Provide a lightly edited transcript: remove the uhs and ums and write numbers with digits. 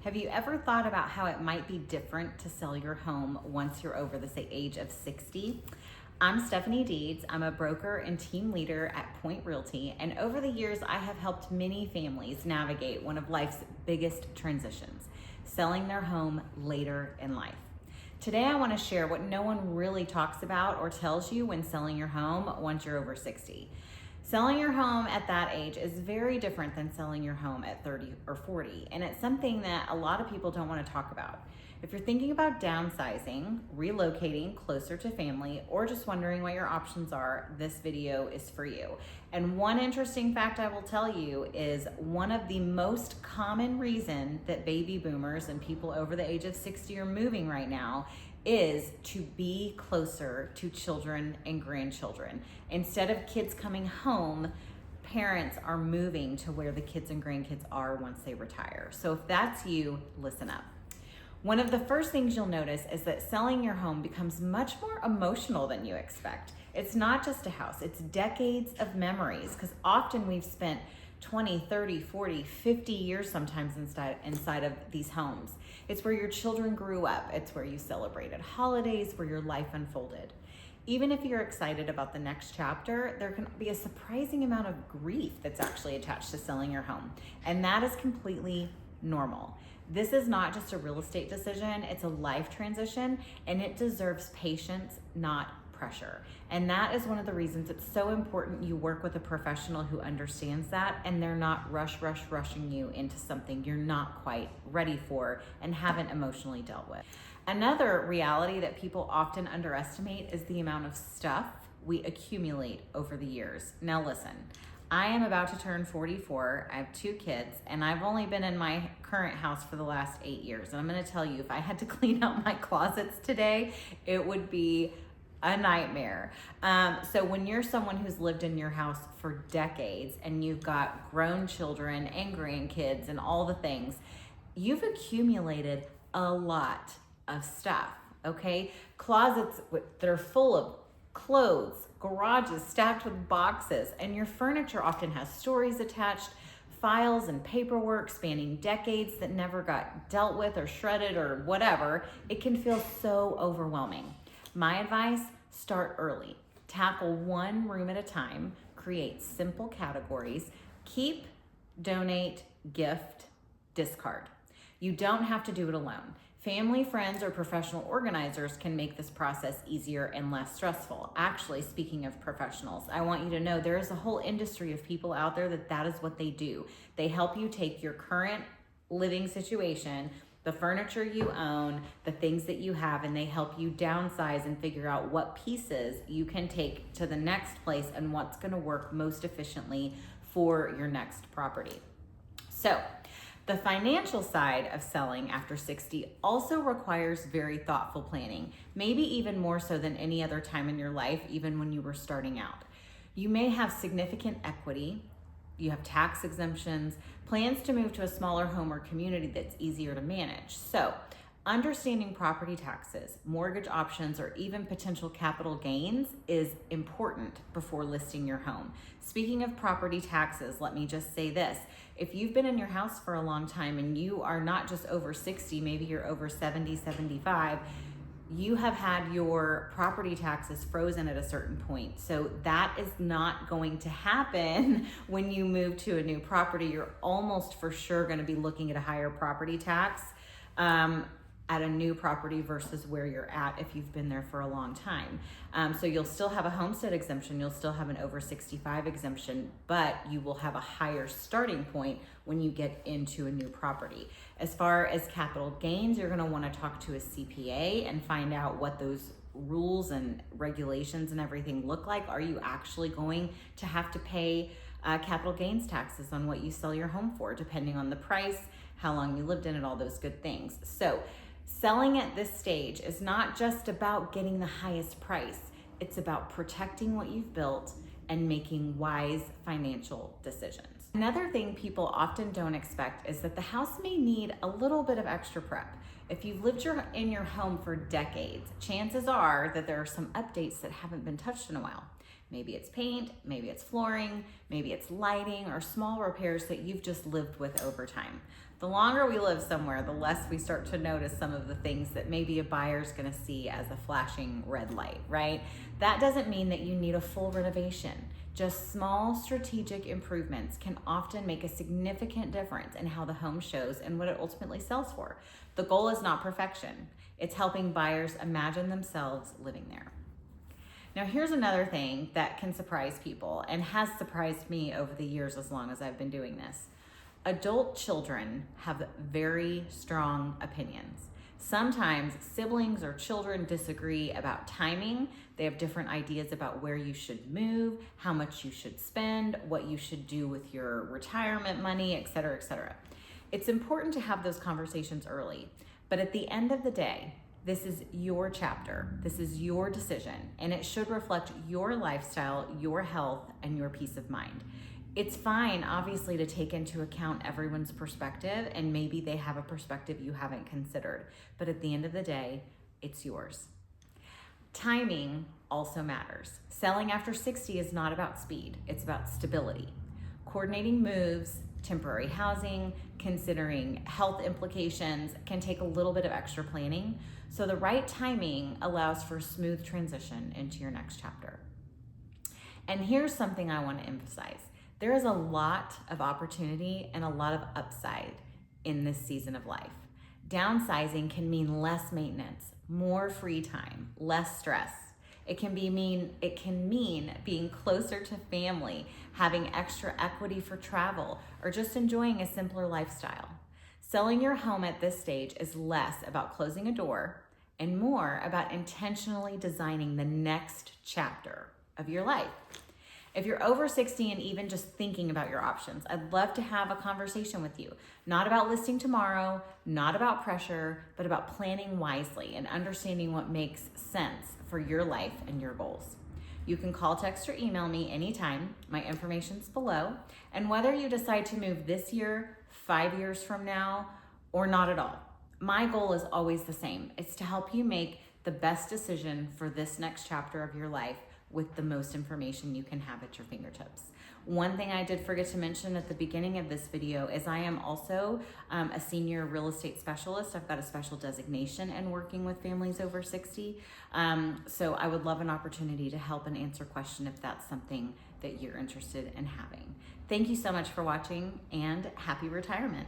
Have you ever thought about how it might be different to sell your home once you're over the age of 60? I'm Stephanie Deeds. I'm a broker and team leader at Point Realty, and over the years I have helped many families navigate one of life's biggest transitions, selling their home later in life. Today I want to share what no one really talks about or tells you when selling your home once you're over 60. Selling your home at that age is very different than selling your home at 30 or 40, and it's something that a lot of people don't want to talk about. If you're thinking about downsizing, relocating closer to family, or just wondering what your options are, this video is for you. And one interesting fact I will tell you is one of the most common reasons that baby boomers and people over the age of 60 are moving right now is to be closer to children and grandchildren. Instead of kids coming home, parents are moving to where the kids and grandkids are once they retire. So if that's you, listen up. One of the first things you'll notice is that selling your home becomes much more emotional than you expect. It's not just a house, it's decades of memories, because often we've spent 20, 30, 40, 50 years sometimes inside of these homes. It's where your children grew up. It's where you celebrated holidays, where your life unfolded. Even if you're excited about the next chapter, there can be a surprising amount of grief that's actually attached to selling your home. And that is completely normal. This is not just a real estate decision, it's a life transition, and it deserves patience, not pressure. And that is one of the reasons it's so important you work with a professional who understands that, and they're not rushing you into something you're not quite ready for and haven't emotionally dealt with. Another reality that people often underestimate is the amount of stuff we accumulate over the years. Now listen, I am about to turn 44, I have 2 kids, and I've only been in my current house for the last 8 years. And I'm gonna tell you, if I had to clean out my closets today, it would be a nightmare. So when you're someone who's lived in your house for decades and you've got grown children and grandkids and all the things, you've accumulated a lot of stuff, okay? Closets that are full of clothes, garages stacked with boxes, and your furniture often has stories attached, files and paperwork spanning decades that never got dealt with or shredded or whatever. It can feel so overwhelming. My advice, start early. Tackle one room at a time, create simple categories, keep, donate, gift, discard. You don't have to do it alone. Family, friends, or professional organizers can make this process easier and less stressful. Actually, speaking of professionals, I want you to know there is a whole industry of people out there that is what they do. They help you take your current living situation, the furniture you own, the things that you have, and they help you downsize and figure out what pieces you can take to the next place and what's going to work most efficiently for your next property. So, the financial side of selling after 60 also requires very thoughtful planning, maybe even more so than any other time in your life, even when you were starting out. You may have significant equity, you have tax exemptions, plans to move to a smaller home or community that's easier to manage. So, understanding property taxes, mortgage options, or even potential capital gains is important before listing your home. Speaking of property taxes, let me just say this. If you've been in your house for a long time and you are not just over 60, maybe you're over 70, 75, you have had your property taxes frozen at a certain point. So that is not going to happen when you move to a new property. You're almost for sure going to be looking at a higher property tax at a new property versus where you're at if you've been there for a long time. So you'll still have a homestead exemption, you'll still have an over 65 exemption, but you will have a higher starting point when you get into a new property. As far as capital gains, you're gonna wanna talk to a CPA and find out what those rules and regulations and everything look like. Are you actually going to have to pay capital gains taxes on what you sell your home for, depending on the price, how long you lived in it, all those good things. So selling at this stage is not just about getting the highest price. It's about protecting what you've built and making wise financial decisions. Another thing people often don't expect is that the house may need a little bit of extra prep. If you've lived in your home for decades, chances are that there are some updates that haven't been touched in a while. Maybe it's paint, maybe it's flooring, maybe it's lighting, or small repairs that you've just lived with over time. The longer we live somewhere, the less we start to notice some of the things that maybe a buyer's gonna see as a flashing red light, right? That doesn't mean that you need a full renovation. Just small strategic improvements can often make a significant difference in how the home shows and what it ultimately sells for. The goal is not perfection. It's helping buyers imagine themselves living there. Now, here's another thing that can surprise people and has surprised me over the years as long as I've been doing this. Adult children have very strong opinions. Sometimes siblings or children disagree about timing. They have different ideas about where you should move, how much you should spend, what you should do with your retirement money, et cetera, et cetera. It's important to have those conversations early, but at the end of the day, this is your chapter, this is your decision, and it should reflect your lifestyle, your health, and your peace of mind. It's fine, obviously, to take into account everyone's perspective, and maybe they have a perspective you haven't considered, but at the end of the day, it's yours. Timing also matters. Selling after 60 is not about speed, it's about stability. Coordinating moves, temporary housing, considering health implications can take a little bit of extra planning, so the right timing allows for a smooth transition into your next chapter. And here's something I want to emphasize. There is a lot of opportunity and a lot of upside in this season of life. Downsizing can mean less maintenance, more free time, less stress. It can mean being closer to family, having extra equity for travel, or just enjoying a simpler lifestyle. Selling your home at this stage is less about closing a door and more about intentionally designing the next chapter of your life. If you're over 60 and even just thinking about your options, I'd love to have a conversation with you. Not about listing tomorrow, not about pressure, but about planning wisely and understanding what makes sense for your life and your goals. You can call, text, or email me anytime. My information's below. And whether you decide to move this year, 5 years from now, or not at all, my goal is always the same. It's to help you make the best decision for this next chapter of your life with the most information you can have at your fingertips. One thing I did forget to mention at the beginning of this video is I am also a senior real estate specialist. I've got a special designation in working with families over 60. So I would love an opportunity to help and answer questions if that's something that you're interested in having. Thank you so much for watching, and happy retirement.